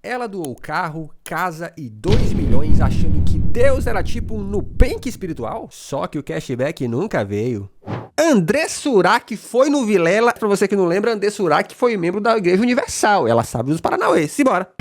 Ela doou carro, casa e 2 milhões achando que Deus era tipo um Nubank espiritual? Só que o cashback nunca veio. André Surak foi no Vilela. Pra você que não lembra, André Surak foi membro da Igreja Universal. Ela sabe dos Paranauê. Simbora.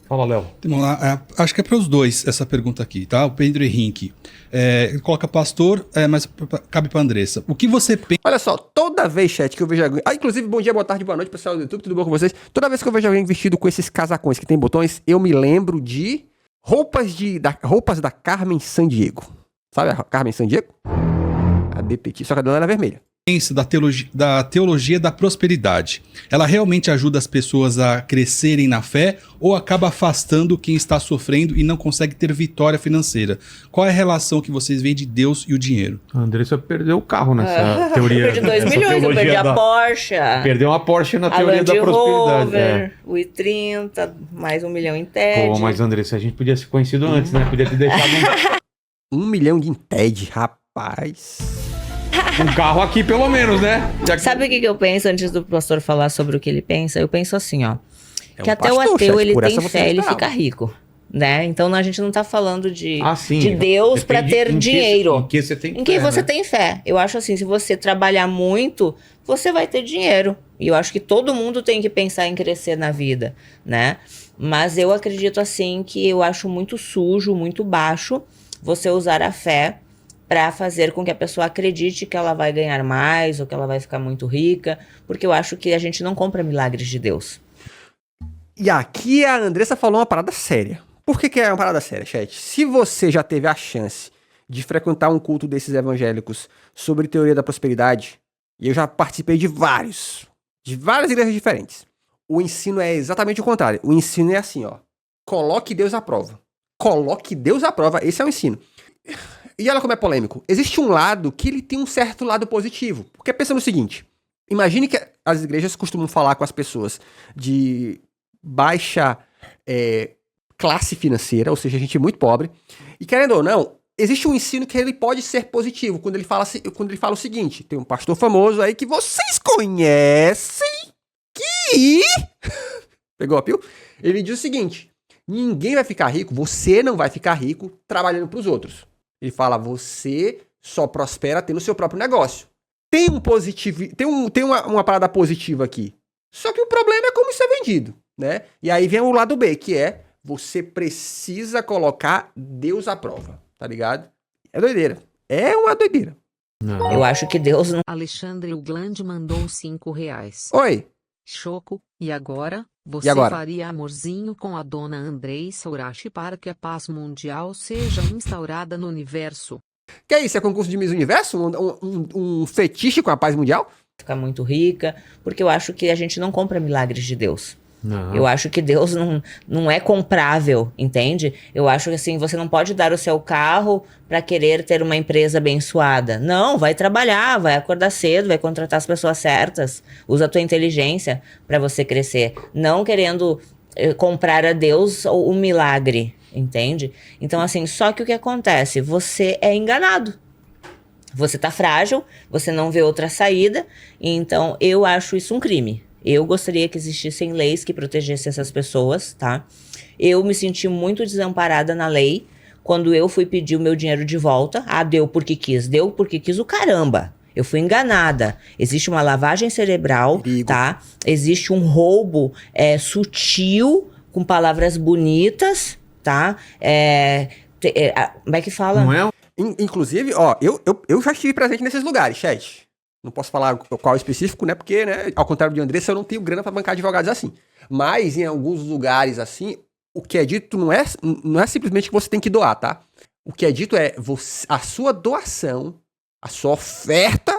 Fala, Léo. Vamos lá, acho que é para os dois essa pergunta aqui, tá? O Pedro Henrique. Ele coloca pastor, mas cabe para Andressa. O que você pensa? Olha só, toda vez, chat, que eu vejo alguém... inclusive, bom dia, boa tarde, boa noite, pessoal do YouTube, tudo bom com vocês? Toda vez que eu vejo alguém vestido com esses casacões que tem botões, eu me lembro de roupas da Carmen Sandiego. Sabe a Carmen Sandiego? A detetive, só que a dona era vermelha. Da teologia da prosperidade. Ela realmente ajuda as pessoas a crescerem na fé ou acaba afastando quem está sofrendo e não consegue ter vitória financeira? Qual é a relação que vocês veem de Deus e o dinheiro? A Andressa perdeu o carro nessa teoria. Eu perdi 2 milhões, eu perdi a Porsche. Perdeu uma Porsche na a teoria Land da prosperidade. Rover, o i30, mais 1 milhão em TED. Pô, mas Andressa, a gente podia ser conhecido antes, né? Podia ter deixado 1 milhão de TED, rapaz. um carro aqui, pelo menos, né? Sabe o que eu penso antes do pastor falar sobre o que ele pensa? Eu penso assim, ó. Que até o pastor, ateu, chat, ele por tem essa você fé, ele esperava. fica rico. Né? Então a gente não tá falando de Sim. Deus para Depende ter em dinheiro. em que você tem Em quem fé, você né? tem fé. Eu acho assim, se você trabalhar muito, você vai ter dinheiro. E eu acho que todo mundo tem que pensar em crescer na vida, né? Mas eu acredito assim que eu acho muito sujo, muito baixo você usar a fé para fazer com que a pessoa acredite que ela vai ganhar mais ou que ela vai ficar muito rica, porque eu acho que a gente não compra milagres de Deus. E aqui a Andressa falou uma parada séria. Por que é uma parada séria, chat? Se você já teve a chance de frequentar um culto desses evangélicos sobre teoria da prosperidade, e eu já participei de várias igrejas diferentes, o ensino é exatamente o contrário. O ensino é assim, ó. Coloque Deus à prova. Coloque Deus à prova. Esse é o ensino. E olha como é polêmico. Existe um lado que ele tem um certo lado positivo. Porque pensa no seguinte. Imagine que as igrejas costumam falar com as pessoas de baixa classe financeira, ou seja, gente muito pobre. E querendo ou não, existe um ensino que ele pode ser positivo. Quando ele fala o seguinte. Tem um pastor famoso aí que vocês conhecem que... Pegou a pio? Ele diz o seguinte. Ninguém vai ficar rico, você não vai ficar rico trabalhando para os outros. Ele fala, você só prospera tendo o seu próprio negócio. Tem um positivo, tem uma parada positiva aqui. Só que o problema é como isso é vendido, né? E aí vem o lado B, que é você precisa colocar Deus à prova, tá ligado? É doideira. É uma doideira. Não. Eu acho que Deus não... Alexandre Ugland mandou R$5. Oi. Choco, e agora? Você faria amorzinho com a dona Andressa Urashi para que a paz mundial seja instaurada no universo? Que é isso? É concurso de Miss Universo? Um fetiche com a paz mundial? ficar muito rica, porque eu acho que a gente não compra milagres de Deus. Não. Eu acho que Deus não é comprável, entende? Eu acho que assim, você não pode dar o seu carro para querer ter uma empresa abençoada. Não, vai trabalhar, vai acordar cedo, vai contratar as pessoas certas. Usa a tua inteligência para você crescer. Não querendo comprar a Deus o milagre, entende? Então assim, só que o que acontece? Você é enganado. Você tá frágil, você não vê outra saída, então eu acho isso um crime. Eu gostaria que existissem leis que protegessem essas pessoas, tá? Eu me senti muito desamparada na lei quando eu fui pedir o meu dinheiro de volta. Ah, deu porque quis. Deu porque quis o caramba. Eu fui enganada. Existe uma lavagem cerebral, Perigo. tá? Existe um roubo sutil, com palavras bonitas, tá? Como é que fala? Não é? Inclusive, ó, eu já estive presente nesses lugares, chat. Não posso falar qual específico, né? Porque, né, ao contrário de Andressa, eu não tenho grana pra bancar advogados assim. Mas em alguns lugares assim, o que é dito não é simplesmente que você tem que doar, tá? O que é dito é a sua doação, a sua oferta,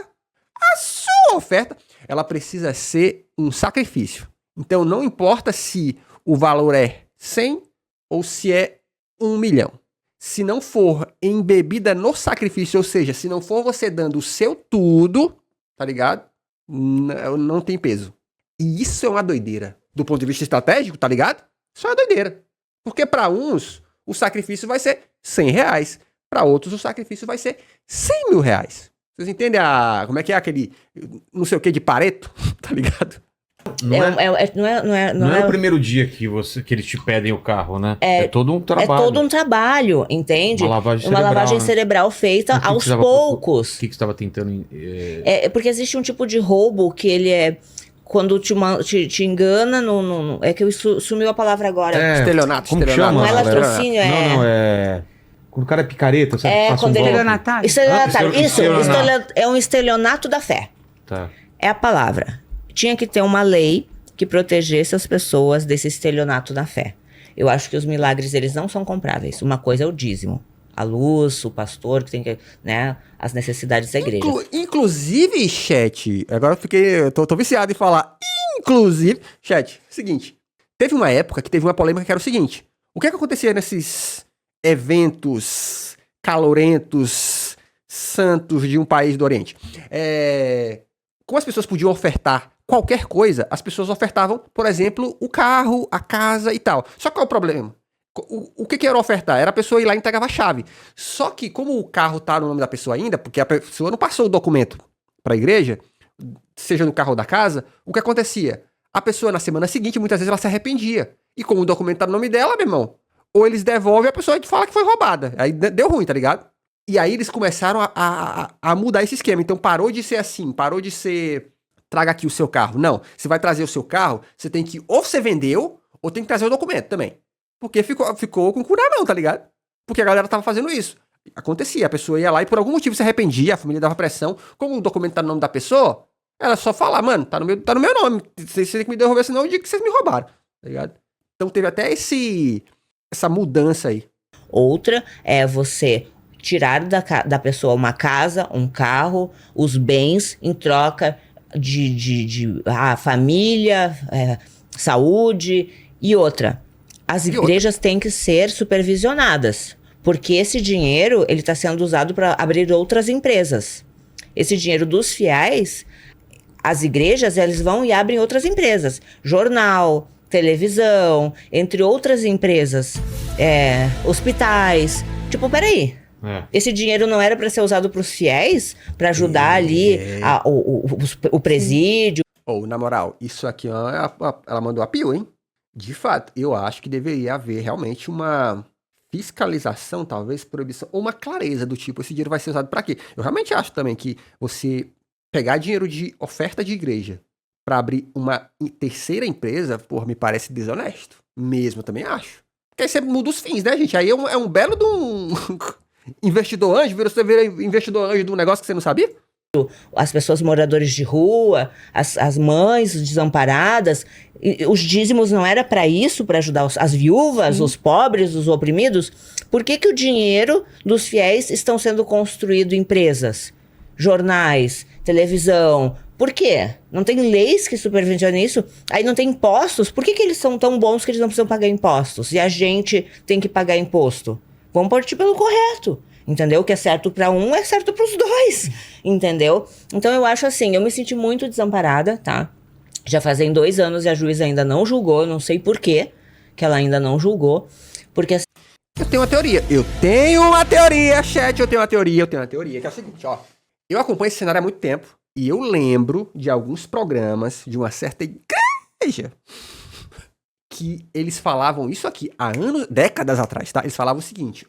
ela precisa ser um sacrifício. Então não importa se o valor é 100 ou se é 1 milhão. Se não for embebida no sacrifício, ou seja, se não for você dando o seu tudo, tá ligado? Não tem peso. E isso é uma doideira. Do ponto de vista estratégico, tá ligado? Isso é uma doideira. Porque pra uns, o sacrifício vai ser R$100. Pra outros, o sacrifício vai ser R$100 mil. Vocês entendem como é que é aquele não sei o que de Pareto? Tá ligado? Não é o primeiro dia que eles te pedem o carro, né? É todo um trabalho. É todo um trabalho, entende? Uma lavagem Uma cerebral, lavagem né? cerebral feita que aos que você tava- poucos. O que você estava tentando... Porque existe um tipo de roubo que ele é quando te engana é que sumiu a palavra agora. Estelionato, como que estelionato. chama? Não é latrocínio, Não, é... Quando o cara é picareta, sabe? É, Passa quando ele- golpe. Estelionatário? Estelionatário. Isso, Estelionato. é um estelionato da fé. Tá. É a palavra. Tinha que ter uma lei que protegesse as pessoas desse estelionato da fé. Eu acho que os milagres, eles não são compráveis. Uma coisa é o dízimo. A luz, o pastor, que tem que, né, as necessidades da igreja. Inclusive, chat, agora eu tô viciado em falar. Inclusive, chat, seguinte. Teve uma época que teve uma polêmica que era o seguinte. O que acontecia nesses eventos calorentos, santos de um país do Oriente? Como as pessoas podiam ofertar qualquer coisa, as pessoas ofertavam, por exemplo, o carro, a casa e tal. Só que qual é o problema? O que era ofertar? Era a pessoa ir lá e entregava a chave. Só que como o carro tá no nome da pessoa ainda, porque a pessoa não passou o documento para a igreja, seja no carro ou da casa, o que acontecia? A pessoa na semana seguinte, muitas vezes ela se arrependia. E como o documento tá no nome dela, meu irmão, ou eles devolvem, a pessoa fala que foi roubada. Aí deu ruim, tá ligado? E aí eles começaram a mudar esse esquema. Então parou de ser assim, parou de ser traga aqui o seu carro. Não, você vai trazer o seu carro, você tem que, ou você vendeu, ou tem que trazer o documento também. Porque ficou com o cu na mão, tá ligado? Porque a galera tava fazendo isso. Acontecia, a pessoa ia lá e por algum motivo se arrependia, a família dava pressão. Como o documento tá no nome da pessoa, ela só fala, mano, tá no meu nome. Vocês têm que me devolver, senão eu digo que vocês me roubaram, tá ligado? Então teve até essa mudança aí. Outra é você tirar da pessoa uma casa, um carro, os bens em troca de família, saúde. E outra, as igrejas têm que ser supervisionadas, porque esse dinheiro ele está sendo usado para abrir outras empresas. Esse dinheiro dos fiéis, as igrejas, eles vão e abrem outras empresas, jornal, televisão, entre outras empresas, hospitais. Tipo, peraí. Esse dinheiro não era para ser usado para os fiéis, para ajudar ali o presídio. Na moral, isso aqui, ela mandou a pio, hein? De fato, eu acho que deveria haver realmente uma fiscalização, talvez proibição, ou uma clareza do tipo, esse dinheiro vai ser usado para quê? Eu realmente acho também que você pegar dinheiro de oferta de igreja para abrir uma terceira empresa, me parece desonesto. Mesmo, também acho. Porque aí você muda os fins, né, gente? Aí é um belo de um investidor anjo, você vira investidor anjo de um negócio que você não sabia? As pessoas moradores de rua, as mães desamparadas, os dízimos não era para isso, para ajudar as viúvas, os pobres, os oprimidos? Por que o dinheiro dos fiéis estão sendo construído em empresas, jornais, televisão? Por quê? Não tem leis que supervisionem isso? Aí não tem impostos? Por que eles são tão bons que eles não precisam pagar impostos? E a gente tem que pagar imposto? Vamos partir pelo correto. Entendeu? O que é certo para um é certo para os dois, entendeu? Então eu acho assim, eu me senti muito desamparada, tá? Já fazem 2 anos e a juíza ainda não julgou, não sei por quê que ela ainda não julgou, porque... Eu tenho uma teoria, chat, eu tenho uma teoria, que é o seguinte, ó. Eu acompanho esse cenário há muito tempo e eu lembro de alguns programas de uma certa igreja que eles falavam isso aqui há décadas atrás, tá? Eles falavam o seguinte,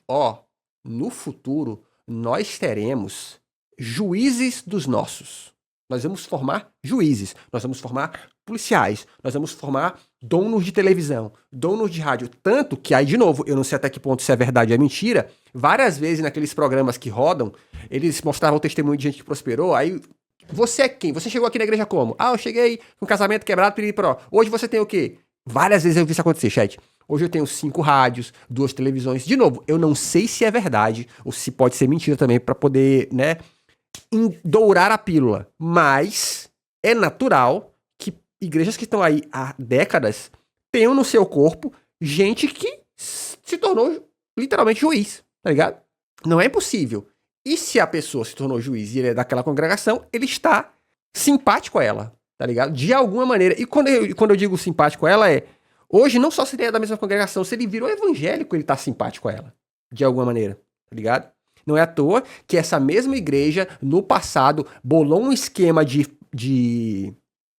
no futuro, nós teremos juízes dos nossos. Nós vamos formar juízes, nós vamos formar policiais, nós vamos formar donos de televisão, donos de rádio. Tanto que aí, de novo, eu não sei até que ponto isso é verdade ou é mentira, várias vezes naqueles programas que rodam, eles mostravam o testemunho de gente que prosperou, aí... Você é quem? Você chegou aqui na igreja como? Eu cheguei com um casamento quebrado, piripiró. Hoje você tem o quê? Várias vezes eu vi isso acontecer, chat. Hoje eu tenho 5 rádios, 2 televisões. De novo, eu não sei se é verdade ou se pode ser mentira também para poder, né, dourar a pílula. Mas é natural que igrejas que estão aí há décadas tenham no seu corpo gente que se tornou literalmente juiz, tá ligado? Não é impossível. E se a pessoa se tornou juiz e ele é daquela congregação, ele está simpático a ela, tá ligado? De alguma maneira. E quando eu digo simpático a ela hoje, não só se ele é da mesma congregação, se ele virou evangélico, ele tá simpático a ela. De alguma maneira, tá ligado? Não é à toa que essa mesma igreja, no passado, bolou um esquema de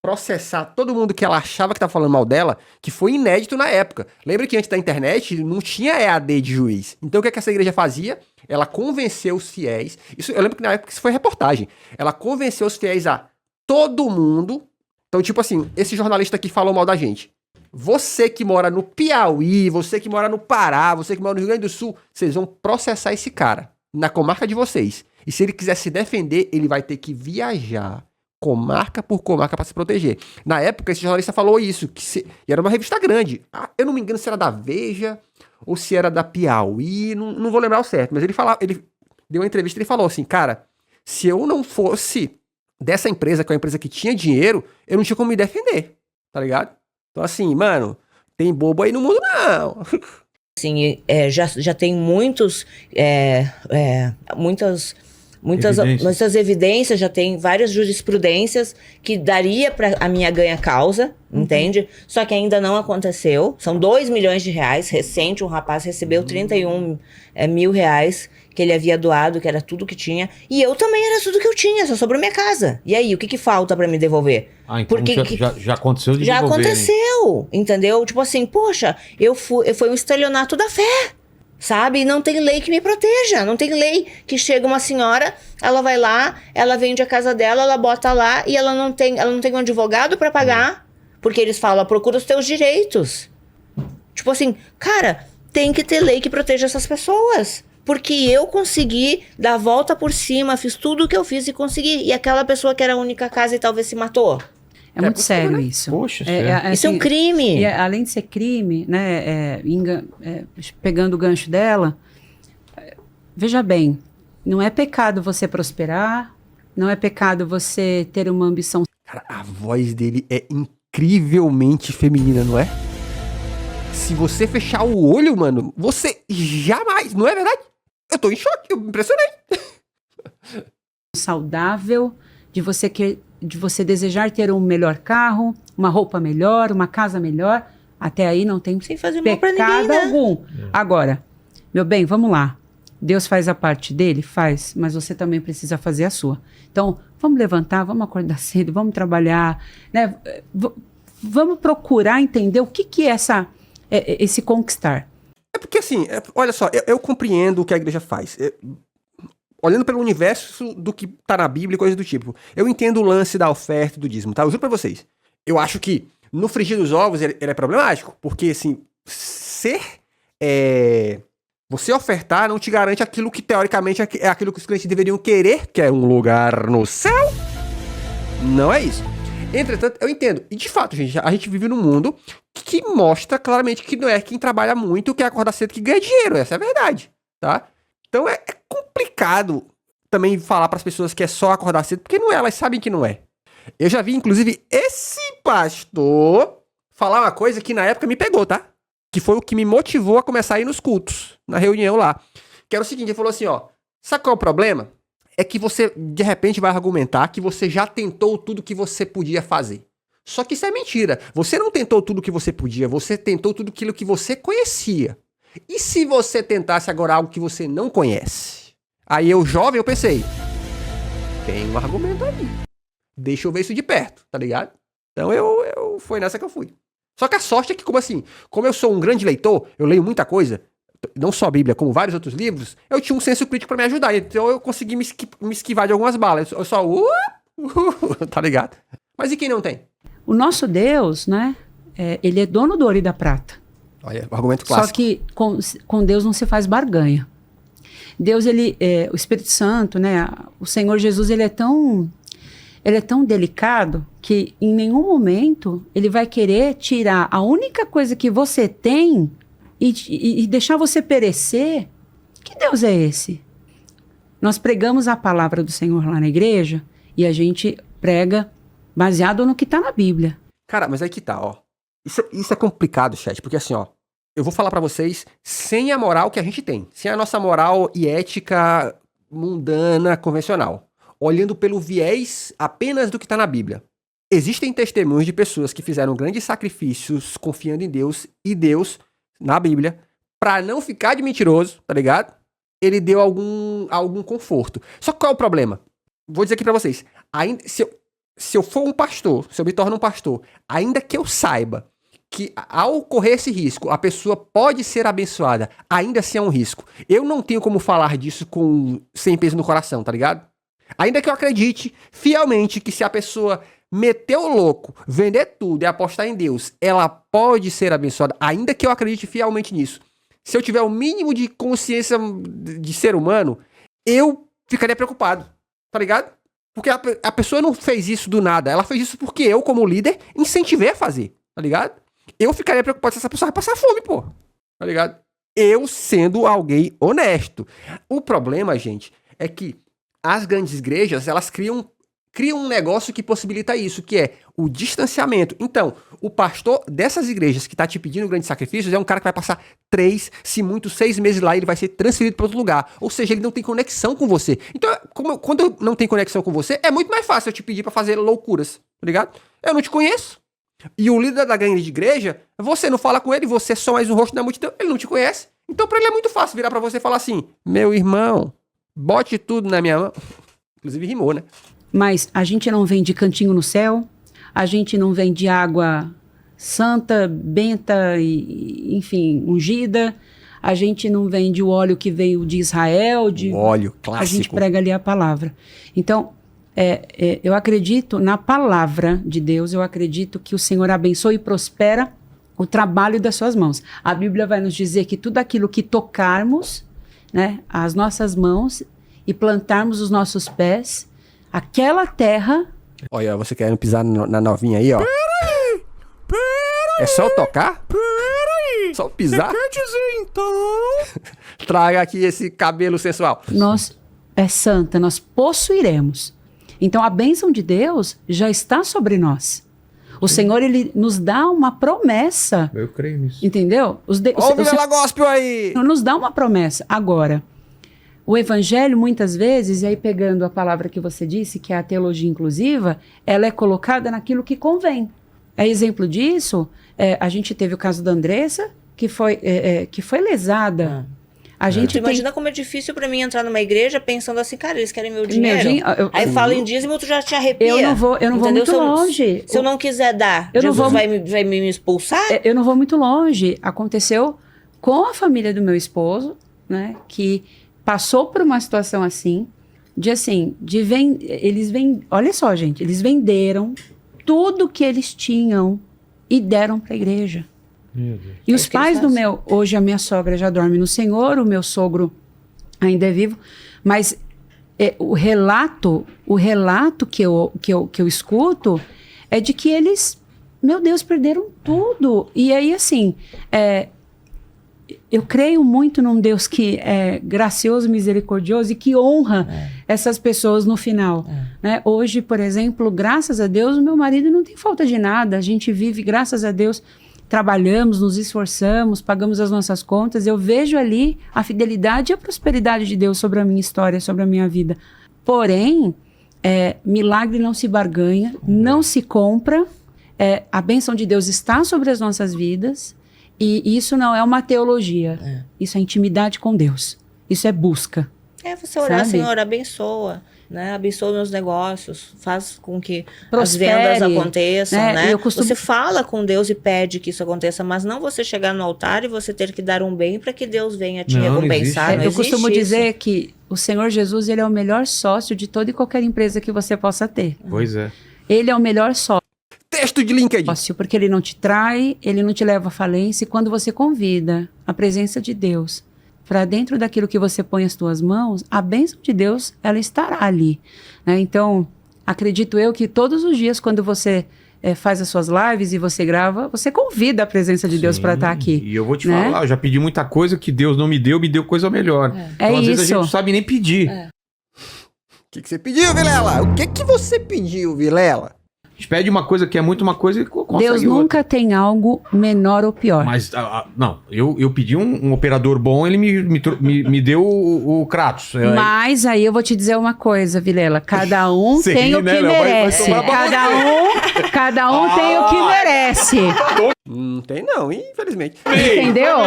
processar todo mundo que ela achava que tava falando mal dela, que foi inédito na época. Lembra que antes da internet não tinha EAD de juiz. Então o que essa igreja fazia? Ela convenceu os fiéis. Isso, eu lembro que na época isso foi reportagem. Ela convenceu os fiéis a todo mundo. Então, tipo assim, esse jornalista aqui falou mal da gente. Você que mora no Piauí, você que mora no Pará, você que mora no Rio Grande do Sul, vocês vão processar esse cara na comarca de vocês. E se ele quiser se defender, ele vai ter que viajar comarca por comarca para se proteger. Na época, esse jornalista falou isso, e era uma revista grande. Eu não me engano se era da Veja ou se era da Piauí, não vou lembrar o certo, mas ele deu uma entrevista e ele falou assim, cara, se eu não fosse dessa empresa, que é uma empresa que tinha dinheiro, eu não tinha como me defender, tá ligado? Então assim, mano, tem bobo aí no mundo não. Sim, já tem muitas evidências, já tem várias jurisprudências que daria para a minha ganha-causa, entende? Só que ainda não aconteceu. São 2 milhões de reais. Recente, um rapaz recebeu 31 mil reais que ele havia doado, que era tudo que tinha. E eu também era tudo que eu tinha, só sobrou minha casa. E aí, o que falta para me devolver? Ah, então já aconteceu de já devolver, aconteceu, entendeu? Tipo assim, poxa, foi um estelionato da fé. Sabe? E não tem lei que me proteja. Não tem lei que chega uma senhora, ela vai lá, ela vende a casa dela, ela bota lá e ela não tem um advogado pra pagar. Porque eles falam, procura os teus direitos. Tipo assim, cara, tem que ter lei que proteja essas pessoas. Porque eu consegui dar a volta por cima, fiz tudo o que eu fiz e consegui. E aquela pessoa que era a única casa e talvez se matou. É muito sério isso. Poxa, isso é um crime. E além de ser crime, né, pegando o gancho dela, veja bem, não é pecado você prosperar, não é pecado você ter uma ambição. Cara, a voz dele é incrivelmente feminina, não é? Se você fechar o olho, mano, você jamais, não é verdade? Eu tô em choque, eu me impressionei. Saudável, de você desejar ter um melhor carro, uma roupa melhor, uma casa melhor, até aí não tem sem fazer mal pra ninguém, né? algum. Agora, meu bem, vamos lá. Deus faz a parte dele? Faz, mas você também precisa fazer a sua. Então, vamos levantar, vamos acordar cedo, vamos trabalhar, né? Vamos procurar entender o que é esse conquistar. É porque assim, olha só, eu compreendo o que a igreja faz. Olhando pelo universo do que tá na Bíblia e coisas do tipo. Eu entendo o lance da oferta e do dízimo, tá? Eu juro pra vocês. Eu acho que no frigir dos ovos ele é problemático. Porque, assim, você ofertar não te garante aquilo que, teoricamente, é aquilo que os crentes deveriam querer, que é um lugar no céu. Não é isso. Entretanto, eu entendo. E, de fato, gente, a gente vive num mundo que mostra claramente que não é quem trabalha muito, que acorda cedo, que ganha dinheiro. Essa é a verdade, tá? Então é complicado também falar para as pessoas que é só acordar cedo, porque não é, elas sabem que não é. Eu já vi, inclusive, esse pastor falar uma coisa que na época me pegou, tá? Que foi o que me motivou a começar a ir nos cultos, na reunião lá. Que era o seguinte, ele falou assim, ó, sabe qual é o problema? É que você, de repente, vai argumentar que você já tentou tudo que você podia fazer. Só que isso é mentira. Você não tentou tudo que você podia, você tentou tudo aquilo que você conhecia. E se você tentasse agora algo que você não conhece? Aí eu, jovem, eu pensei, tem um argumento ali. Deixa eu ver isso de perto, tá ligado? Então foi nessa que eu fui. Só que a sorte é que, como eu sou um grande leitor, eu leio muita coisa, não só a Bíblia, como vários outros livros, eu tinha um senso crítico pra me ajudar. Então eu consegui me esquivar de algumas balas. Eu só, tá ligado? Mas e quem não tem? O nosso Deus, né? Ele é dono do ouro e da prata. Olha, o argumento clássico. Só que com Deus não se faz barganha. Deus, o Espírito Santo, né? O Senhor Jesus, ele é tão delicado que em nenhum momento ele vai querer tirar a única coisa que você tem e deixar você perecer. Que Deus é esse? Nós pregamos a palavra do Senhor lá na igreja e a gente prega baseado no que está na Bíblia. Cara, mas aí que tá, ó. Isso é complicado, chat, porque assim, ó, eu vou falar pra vocês sem a moral que a gente tem, sem a nossa moral e ética mundana, convencional, olhando pelo viés apenas do que tá na Bíblia. Existem testemunhos de pessoas que fizeram grandes sacrifícios confiando em Deus, e Deus, na Bíblia, pra não ficar de mentiroso, tá ligado? Ele deu algum conforto. Só que qual é o problema? Vou dizer aqui pra vocês, se eu for um pastor, se eu me torno um pastor, ainda que eu saiba que ao correr esse risco, a pessoa pode ser abençoada, ainda assim é um risco. Eu não tenho como falar disso sem peso no coração, tá ligado? Ainda que eu acredite fielmente que se a pessoa meter o louco, vender tudo e apostar em Deus, ela pode ser abençoada, ainda que eu acredite fielmente nisso. Se eu tiver o mínimo de consciência de ser humano, eu ficaria preocupado, tá ligado? Porque a pessoa não fez isso do nada, ela fez isso porque eu, como líder, incentivei a fazer, tá ligado? Eu ficaria preocupado se essa pessoa vai passar fome, pô, tá ligado? Eu sendo alguém honesto. O problema, gente, é que as grandes igrejas, elas criam um negócio que possibilita isso, que é o distanciamento. Então, o pastor dessas igrejas que tá te pedindo grandes sacrifícios é um cara que vai passar 3, se muito 6 meses lá e ele vai ser transferido para outro lugar. Ou seja, ele não tem conexão com você. Então, quando eu não tenho conexão com você, é muito mais fácil eu te pedir para fazer loucuras, tá ligado? Eu não te conheço. E o líder da grande igreja, você não fala com ele, você é só mais um rosto da multidão, ele não te conhece. Então, para ele é muito fácil virar para você e falar assim: meu irmão, bote tudo na minha mão. Inclusive rimou, né? Mas a gente não vende cantinho no céu, a gente não vende água santa, benta, enfim, ungida, a gente não vende o óleo que veio de Israel. O óleo clássico. A gente prega ali a palavra. Então, eu acredito na palavra de Deus, eu acredito que o Senhor abençoe e prospera o trabalho das suas mãos. A Bíblia vai nos dizer que tudo aquilo que tocarmos, né, as nossas mãos e plantarmos os nossos pés, aquela terra... Olha, você querendo pisar na novinha aí, ó. Peraí! É só tocar? Peraí! Só pisar? Você quer dizer, então... Traga aqui esse cabelo sensual. Nós, é santa, nós possuiremos. Então, a bênção de Deus já está sobre nós. O Senhor, Ele nos dá uma promessa. Eu creio nisso. Entendeu? Ó o Vilela Gospel aí! Nos dá uma promessa. Agora... O evangelho, muitas vezes, e aí pegando a palavra que você disse, que é a teologia inclusiva, ela é colocada naquilo que convém. Exemplo disso, a gente teve o caso da Andressa, que foi lesada. A gente imagina como é difícil para mim entrar numa igreja pensando assim, cara, eles querem meu dinheiro. Aí fala em dízimo, tu já te arrepia. Eu não vou muito longe. Se eu não quiser dar, Jesus vai me expulsar? Eu não vou muito longe. Aconteceu com a família do meu esposo, né, que... passou por uma situação assim, olha só, gente, eles venderam tudo que eles tinham e deram para a igreja. E os pais hoje a minha sogra já dorme no Senhor, o meu sogro ainda é vivo, mas o relato que eu escuto é de que eles, meu Deus, perderam tudo. E aí, assim, eu creio muito num Deus que é gracioso, misericordioso e que honra essas pessoas no final. Né? Hoje, por exemplo, graças a Deus, o meu marido não tem falta de nada. A gente vive, graças a Deus, trabalhamos, nos esforçamos, pagamos as nossas contas. Eu vejo ali a fidelidade e a prosperidade de Deus sobre a minha história, sobre a minha vida. Porém, milagre não se barganha, não se compra. A bênção de Deus está sobre as nossas vidas. E isso não é uma teologia, isso é intimidade com Deus, isso é busca. Você orar, sabe? Senhor, abençoa, né? Abençoa meus negócios, faz com que as vendas aconteçam, né? Você fala com Deus e pede que isso aconteça, mas não você chegar no altar e você ter que dar um bem para que Deus venha te recompensar. Eu costumo dizer que o Senhor Jesus, Ele é o melhor sócio de toda e qualquer empresa que você possa ter. Pois é. Ele é o melhor sócio. Texto de LinkedIn. Porque ele não te trai, ele não te leva à falência. E quando você convida a presença de Deus para dentro daquilo que você põe as tuas mãos, a bênção de Deus, ela estará ali. Né? Então, acredito eu que todos os dias, quando você faz as suas lives e você grava, você convida a presença de Deus para estar aqui. E eu vou te falar, eu já pedi muita coisa que Deus não me deu coisa melhor. Então, às vezes a gente não sabe nem pedir. O que você pediu, Vilela? O que você pediu, Vilela? A gente pede uma coisa que é muito uma coisa e consegue Deus nunca tem algo menor ou pior. Mas, não, eu pedi um operador bom, ele me deu o Kratos. Mas aí eu vou te dizer uma coisa, Vilela. Cada um tem o que merece. Cada um tem o que merece. Não tem não, infelizmente. Entendeu?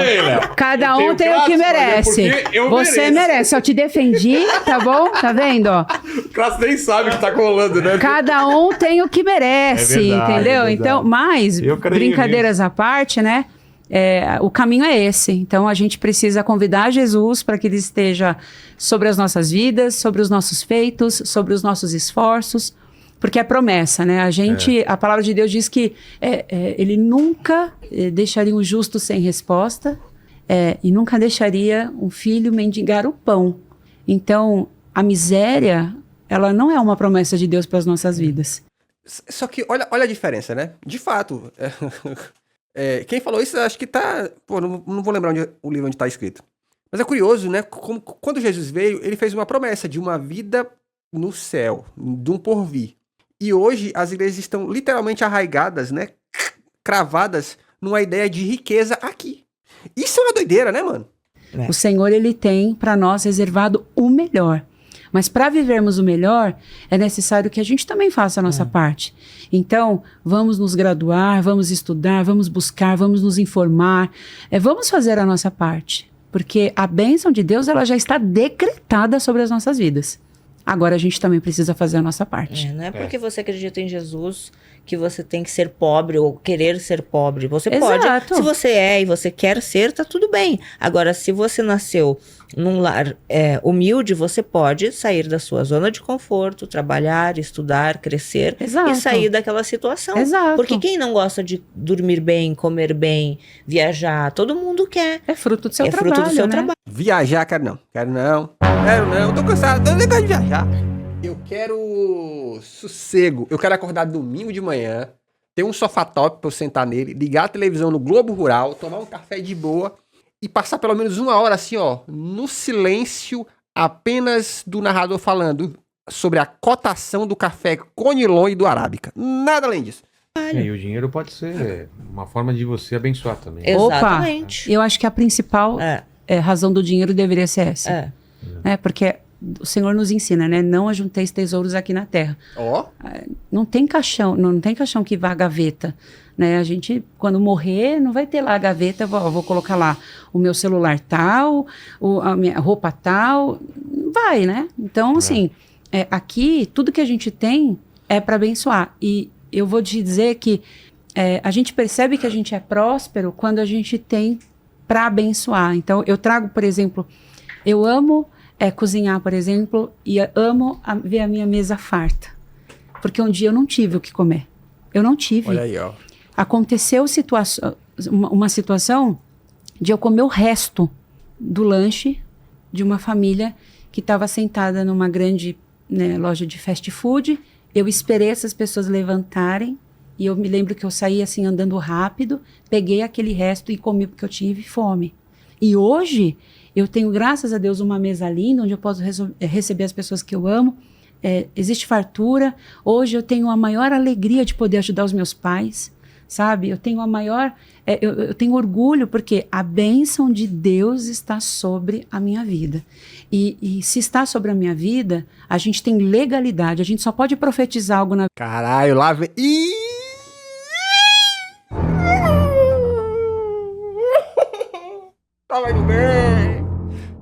Cada um tem o que merece. Você merece. Eu te defendi, tá bom? Tá vendo? Ó? O Clássico nem sabe o que tá rolando, né? Cada um tem o que merece, É verdade, entendeu? é verdade. Então, mas, Eu creio brincadeiras à parte, né? O caminho é esse. Então, a gente precisa convidar Jesus para que ele esteja sobre as nossas vidas, sobre os nossos feitos, sobre os nossos esforços, porque é promessa, né? A palavra de Deus diz que ele nunca deixaria um justo sem resposta e nunca deixaria um filho mendigar o pão. Então, a miséria, ela não é uma promessa de Deus para as nossas vidas. Só que olha a diferença, né? De fato. Quem falou isso, acho que tá... Pô, não vou lembrar o livro onde tá escrito. Mas é curioso, né? Quando Jesus veio, ele fez uma promessa de uma vida no céu, de um porvir. E hoje as igrejas estão literalmente arraigadas, né? Cravadas numa ideia de riqueza aqui. Isso é uma doideira, né, mano? O Senhor, ele tem para nós reservado o melhor. Mas para vivermos o melhor, é necessário que a gente também faça a nossa parte. Então, vamos nos graduar, vamos estudar, vamos buscar, vamos nos informar. Vamos fazer a nossa parte. Porque a bênção de Deus, ela já está decretada sobre as nossas vidas. Agora a gente também precisa fazer a nossa parte. Não é porque você acredita em Jesus que você tem que ser pobre ou querer ser pobre. Você pode. Se você e você quer ser, tá tudo bem. Agora, se você nasceu num lar humilde, você pode sair da sua zona de conforto, trabalhar, estudar, crescer e sair daquela situação. Exato. Porque quem não gosta de dormir bem, comer bem, viajar, todo mundo quer. É fruto do seu trabalho, fruto do seu né? trabalho. Viajar, quero não, tô cansado, tô ligado de viajar. Eu quero sossego, eu quero acordar domingo de manhã, ter um sofá top pra eu sentar nele, ligar a televisão no Globo Rural, tomar um café de boa e passar pelo menos uma hora assim, ó, no silêncio apenas do narrador falando sobre a cotação do café Conilon e do Arábica. Nada além disso. E o dinheiro pode ser uma forma de você abençoar também. Exatamente. Eu acho que a principal razão do dinheiro deveria ser essa. Porque o Senhor nos ensina, né? Não ajunteis tesouros aqui na terra. Não tem caixão que vá à gaveta, né? A gente, quando morrer, não vai ter lá a gaveta, vou colocar lá o meu celular tal, a minha roupa tal, vai, né? Então, assim, aqui, tudo que a gente tem é para abençoar. E eu vou te dizer que a gente percebe que a gente é próspero quando a gente tem para abençoar. Então, eu trago, por exemplo, eu amo cozinhar, por exemplo, e amo ver a minha mesa farta. Porque um dia eu não tive o que comer. Eu não tive. Olha aí, ó. Aconteceu uma situação de eu comer o resto do lanche de uma família que estava sentada numa grande loja de fast food. Eu esperei essas pessoas levantarem e eu me lembro que eu saí assim andando rápido, peguei aquele resto e comi porque eu tive fome. E hoje eu tenho, graças a Deus, uma mesa linda onde eu posso receber as pessoas que eu amo. Existe fartura. Hoje eu tenho a maior alegria de poder ajudar os meus pais, sabe? Eu tenho a maior... eu tenho orgulho porque a bênção de Deus está sobre a minha vida. E se está sobre a minha vida, a gente tem legalidade. A gente só pode profetizar algo na... Caralho, lá vem... Tava indo bem.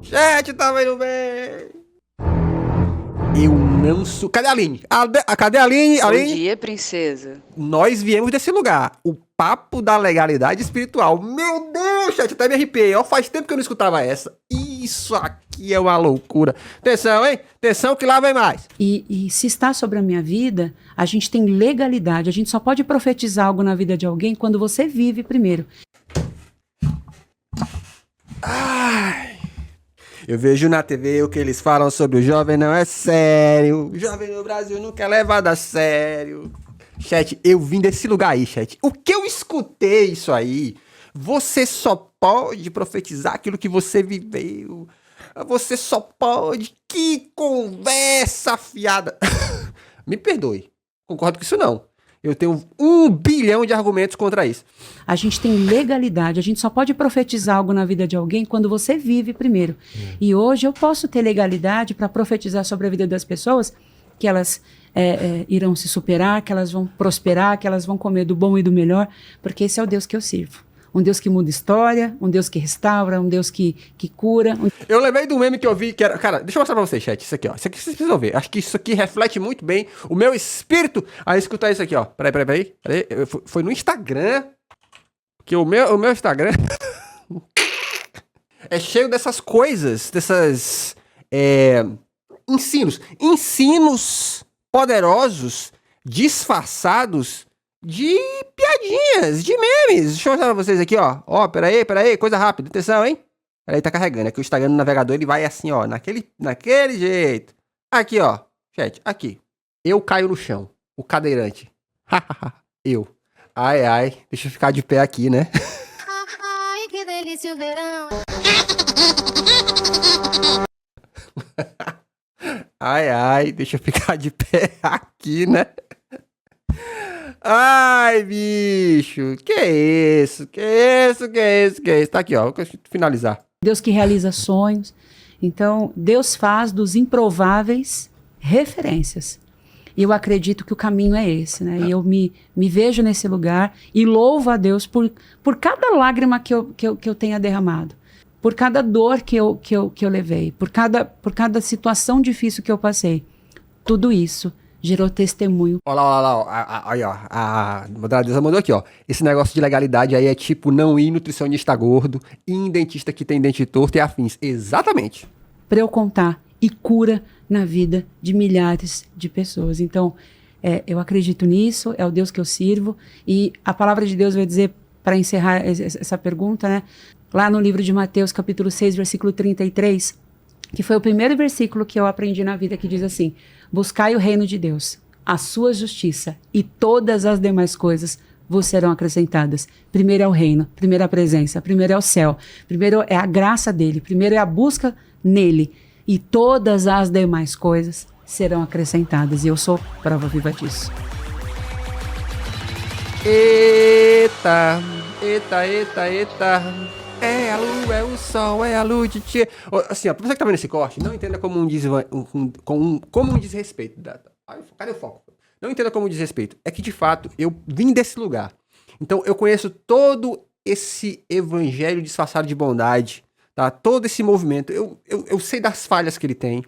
Chat, tava indo bem. Eu não sou... Cadê a Aline? Cadê a Aline? Bom dia, princesa. Nós viemos desse lugar. O papo da legalidade espiritual. Meu Deus, chat, até me arrepiei. Faz tempo que eu não escutava essa. Isso aqui é uma loucura. Atenção, hein? Atenção que lá vem mais. E se está sobre a minha vida, a gente tem legalidade. A gente só pode profetizar algo na vida de alguém quando você vive primeiro. Ai, eu vejo na TV o que eles falam sobre o jovem não é sério. O jovem no Brasil nunca é levado a sério. Chat, eu vim desse lugar aí, chat. O que eu escutei isso aí, você só pode profetizar aquilo que você viveu. Você só pode. Que conversa fiada. Me perdoe, concordo com isso não. Eu tenho 1 bilhão de argumentos contra isso. A gente tem legalidade. A gente só pode profetizar algo na vida de alguém quando você vive primeiro. E hoje eu posso ter legalidade para profetizar sobre a vida das pessoas que elas irão se superar, que elas vão prosperar, que elas vão comer do bom e do melhor, porque esse é o Deus que eu sirvo. Um Deus que muda história, um Deus que restaura, um Deus que cura. Eu lembrei do meme que eu vi, que era... Cara, deixa eu mostrar pra vocês, chat, isso aqui, ó. Isso aqui vocês precisam ver. Acho que isso aqui reflete muito bem o meu espírito a escutar isso aqui, ó. Peraí. Foi no Instagram, que o meu Instagram é cheio dessas coisas, desses ensinos poderosos, disfarçados de piadinhas, de memes. Deixa eu mostrar pra vocês aqui, ó. Ó, peraí, coisa rápida, atenção, hein? Peraí, tá carregando. É que o Instagram no navegador, ele vai assim, ó, naquele jeito. Aqui, ó, chat, aqui. Eu caio no chão, o cadeirante. Eu. Ai, deixa eu ficar de pé aqui, né? Ai, que delícia o verão. Ai, deixa eu ficar de pé aqui, né? Ai, bicho, que isso? Tá aqui, ó, vou finalizar. Deus que realiza sonhos. Então, Deus faz dos improváveis referências. E eu acredito que o caminho é esse, né? E eu me vejo nesse lugar e louvo a Deus por cada lágrima que eu tenha derramado, por cada dor que eu levei, por cada situação difícil que eu passei. Tudo isso gerou testemunho. Olha lá, aí, ó, a moderadora mandou aqui, ó. Esse negócio de legalidade aí é tipo não ir em nutricionista gordo, ir em dentista que tem dente torto e afins. Exatamente. Para eu contar e cura na vida de milhares de pessoas. Então, eu acredito nisso, é o Deus que eu sirvo. E a palavra de Deus vai dizer, para encerrar essa pergunta, né? Lá no livro de Mateus, capítulo 6, versículo 33, que foi o primeiro versículo que eu aprendi na vida, que diz assim: buscai o reino de Deus, a sua justiça, e todas as demais coisas vos serão acrescentadas. Primeiro é o reino, primeiro é a presença, primeiro é o céu, primeiro é a graça dele, primeiro é a busca nele, e todas as demais coisas serão acrescentadas. E eu sou prova viva disso. Eita. É a lua, é o sol, é a luz de tia. Assim, ó, pra você que tá vendo esse corte, não entenda como um desrespeito. Cadê o foco? Não entenda como um desrespeito. É que, de fato, eu vim desse lugar. Então, eu conheço todo esse evangelho disfarçado de bondade, tá? Todo esse movimento. Eu sei das falhas que ele tem.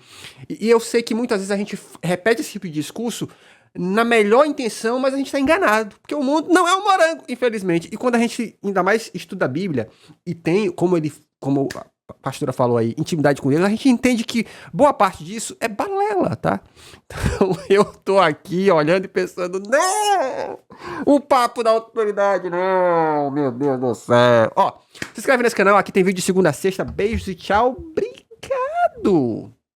E eu sei que muitas vezes a gente repete esse tipo de discurso na melhor intenção, mas a gente está enganado, porque o mundo não é um morango, infelizmente. E quando a gente ainda mais estuda a Bíblia e tem, como a pastora falou aí, intimidade com Deus, a gente entende que boa parte disso é balela, tá? Então eu tô aqui olhando e pensando, não! O papo da autoridade, não! Meu Deus do céu! Ó, se inscreve nesse canal, aqui tem vídeo de segunda a sexta, beijos e tchau, obrigado!